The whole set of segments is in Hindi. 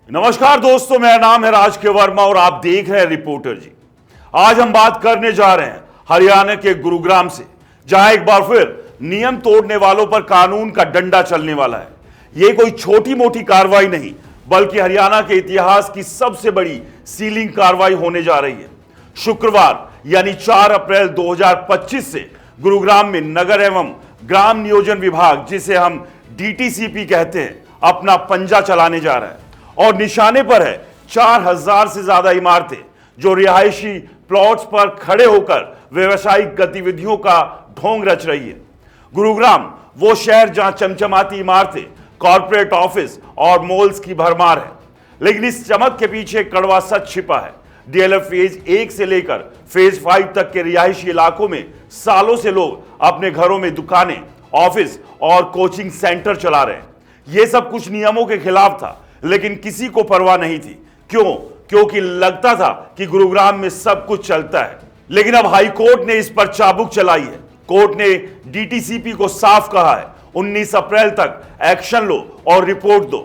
नमस्कार दोस्तों, मेरा नाम है राज के वर्मा और आप देख रहे हैं रिपोर्टर जी। आज हम बात करने जा रहे हैं हरियाणा के गुरुग्राम से, जहां एक बार फिर नियम तोड़ने वालों पर कानून का डंडा चलने वाला है। यह कोई छोटी मोटी कार्रवाई नहीं, बल्कि हरियाणा के इतिहास की सबसे बड़ी सीलिंग कार्रवाई होने जा रही है। शुक्रवार यानी 4 अप्रैल 2025 से गुरुग्राम में नगर एवं ग्राम नियोजन विभाग, जिसे हम डीटीसीपी कहते हैं, अपना पंजा चलाने जा रहा है और निशाने पर है 4000 से ज्यादा इमारतें जो रिहायशी प्लॉट्स पर खड़े होकर व्यवसायिक गतिविधियों का ढोंग रच रही है। गुरुग्राम वो शहर जहां चमचमाती इमारतें, कॉर्पोरेट ऑफिस और मॉल्स की भरमार है, लेकिन इस चमक के पीछे कड़वा सच छिपा है। डीएलएफ फेज 1 से लेकर फेज 5 तक के रिहायशी इलाकों में सालों से लोग अपने घरों में दुकानें, ऑफिस और कोचिंग सेंटर चला रहे हैं। यह सब कुछ नियमों के खिलाफ था, लेकिन किसी को परवाह नहीं थी। क्यों? क्योंकि लगता था कि गुरुग्राम में सब कुछ चलता है। लेकिन अब हाई कोर्ट ने इस पर चाबुक चलाई है। कोर्ट ने डीटीसीपी को साफ कहा है, 19 अप्रैल तक एक्शन लो और रिपोर्ट दो।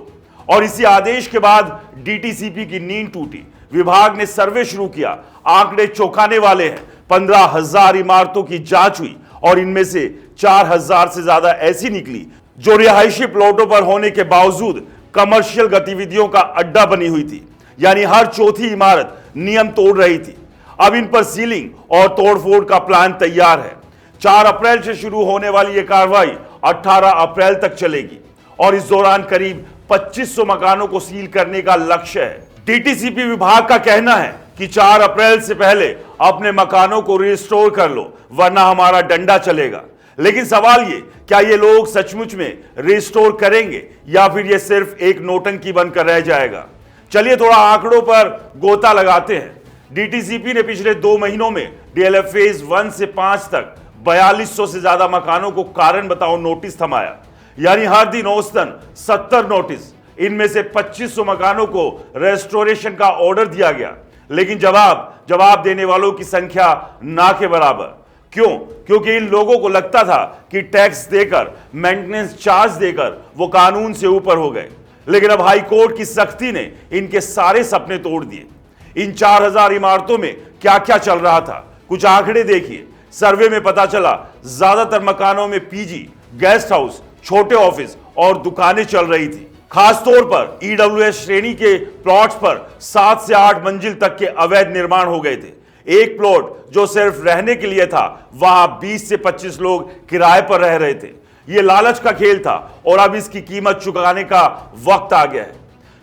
और इसी आदेश के बाद डीटीसीपी की नींद टूटी। विभाग ने सर्वे शुरू किया। आंकड़े चौंकाने वाले हैं। 15,000 इमारतों की जांच हुई और इनमें से 4000 से ज्यादा ऐसी निकली जो रिहायशी प्लॉटों पर होने के बावजूद कमर्शियल गतिविधियों का अड्डा बनी हुई थी। यानी हर चौथी इमारत नियम तोड़ रही थी। अब इन पर सीलिंग और तोड़फोड़ का प्लान तैयार है। 4 अप्रैल से शुरू होने वाली यह कार्रवाई 18 अप्रैल तक चलेगी और इस दौरान करीब 2500 मकानों को सील करने का लक्ष्य है। डीटीसीपी विभाग का कहना है कि 4 अप्रैल से पहले अपने मकानों को रिस्टोर कर लो, वरना हमारा डंडा चलेगा। लेकिन सवाल ये, क्या ये लोग सचमुच में रिस्टोर करेंगे या फिर ये सिर्फ एक नोटंकी बनकर रह जाएगा? चलिए थोड़ा आंकड़ों पर गोता लगाते हैं। डीटीसीपी ने पिछले 2 महीनों में डीएलएफ फेज 1 से 5 तक 4200 से ज्यादा मकानों को कारण बताओ नोटिस थमाया। यानी हर दिन औसतन 70 नोटिस। इनमें से 2500 मकानों को रेस्टोरेशन का ऑर्डर दिया गया, लेकिन जवाब देने वालों की संख्या ना के बराबर। क्यों? क्योंकि इन लोगों को लगता था कि टैक्स देकर, मेंटेनेंस चार्ज देकर वो कानून से ऊपर हो गए। लेकिन अब हाई कोर्ट की सख्ती ने इनके सारे सपने तोड़ दिए। इन 4000 इमारतों में क्या क्या चल रहा था, कुछ आंकड़े देखिए। सर्वे में पता चला ज्यादातर मकानों में पीजी, गेस्ट हाउस, छोटे ऑफिस और दुकानें चल रही थी। खासतौर पर ईडब्ल्यूएस श्रेणी के प्लॉट्स पर 7 से 8 मंजिल तक के अवैध निर्माण हो गए थे। एक प्लॉट जो सिर्फ रहने के लिए था, वहां 20 से 25 लोग किराए पर रह रहे थे। यह लालच का खेल था और अब इसकी कीमत चुकाने का वक्त आ गया है।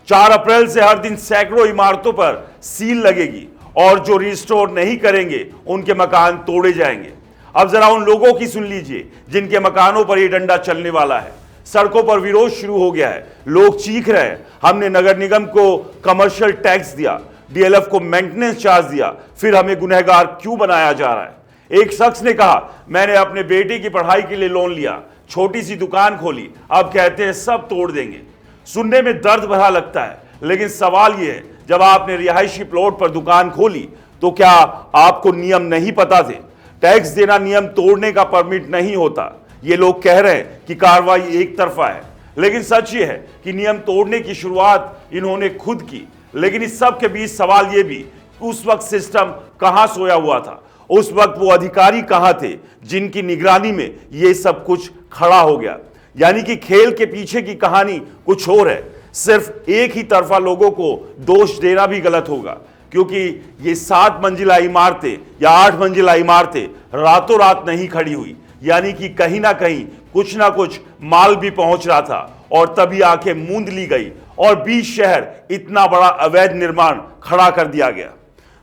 4 अप्रैल से हर दिन सैकड़ों इमारतों पर सील लगेगी और जो रिस्टोर नहीं करेंगे उनके मकान तोड़े जाएंगे। अब जरा उन लोगों की सुन लीजिए जिनके मकानों पर यह डंडा चलने वाला है। सड़कों पर विरोध शुरू हो गया है। लोग चीख रहे हैं, हमने नगर निगम को कमर्शियल टैक्स दिया, डीएलएफ को मेंटेनेंस चार्ज दिया, फिर हमें गुनहगार क्यों बनाया जा रहा है? एक शख्स ने कहा, मैंने अपने बेटे की पढ़ाई के लिए लोन लिया, छोटी सी दुकान खोली, अब कहते हैं सब तोड़ देंगे। सुनने में दर्द भरा लगता है, लेकिन सवाल यह है, जब आपने रिहायशी प्लॉट पर दुकान खोली तो क्या आपको नियम नहीं पता थे? टैक्स देना नियम तोड़ने का परमिट नहीं होता। ये लोग कह रहे हैं कि कार्रवाई एक तरफा है, लेकिन सच ये है कि नियम तोड़ने की शुरुआत इन्होंने खुद की। लेकिन इस सब के बीच सवाल यह भी, उस वक्त सिस्टम कहां सोया हुआ था? उस वक्त वो अधिकारी कहां थे जिनकी निगरानी में ये सब कुछ खड़ा हो गया? यानी कि खेल के पीछे की कहानी कुछ और है। सिर्फ एक ही तरफा लोगों को दोष देना भी गलत होगा, क्योंकि ये 7 मंजिला इमारतें या 8 मंजिला इमारतें रातों रात नहीं खड़ी हुई। यानी कि कहीं ना कुछ माल भी पहुंच रहा था और तभी आंखें मूंद ली गई और 20 शहर इतना बड़ा अवैध निर्माण खड़ा कर दिया गया।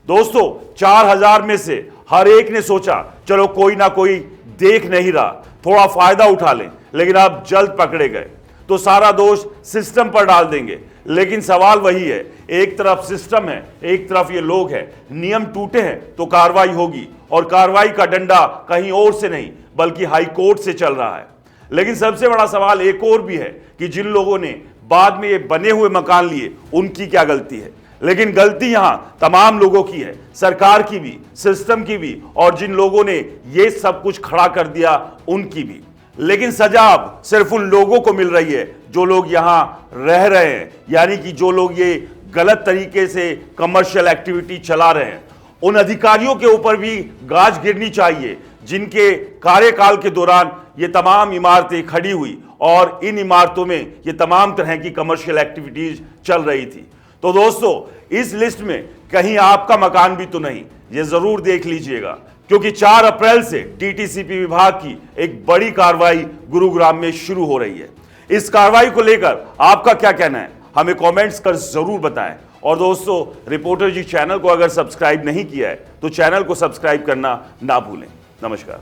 दोस्तों, 4000 में से हर एक ने सोचा चलो कोई ना कोई देख नहीं रहा, थोड़ा फायदा उठा लें, लेकिन अब जल्द पकड़े गए तो सारा दोष सिस्टम पर डाल देंगे। लेकिन सवाल वही है, एक तरफ सिस्टम है, एक तरफ ये लोग हैं। नियम टूटे हैं तो कार्रवाई होगी, और कार्रवाई का डंडा कहीं और से नहीं बल्कि हाई कोर्ट से चल रहा है। लेकिन सबसे बड़ा सवाल एक और भी है कि जिन लोगों ने बाद में ये बने हुए मकान लिए, उनकी क्या गलती है? लेकिन गलती यहां तमाम लोगों की है, सरकार की भी, सिस्टम की भी, और जिन लोगों ने ये सब कुछ खड़ा कर दिया उनकी भी। लेकिन सजा अब सिर्फ उन लोगों को मिल रही है जो लोग यहां रह रहे हैं, यानी कि जो लोग ये गलत तरीके से कमर्शियल एक्टिविटी चला रहे हैं। उन अधिकारियों के ऊपर भी गाज गिरनी चाहिए जिनके कार्यकाल के दौरान ये तमाम इमारतें खड़ी हुई और इन इमारतों में ये तमाम तरह की कमर्शियल एक्टिविटीज चल रही थी। तो दोस्तों, इस लिस्ट में कहीं आपका मकान भी तो नहीं, ये जरूर देख लीजिएगा, क्योंकि 4 अप्रैल से टीटीसीपी विभाग की एक बड़ी कार्रवाई गुरुग्राम में शुरू हो रही है। इस कार्रवाई को लेकर आपका क्या कहना है, हमें कमेंट्स कर जरूर बताएं। और दोस्तों, रिपोर्टर जी चैनल को अगर सब्सक्राइब नहीं किया है तो चैनल को सब्सक्राइब करना ना भूलें। नमस्कार।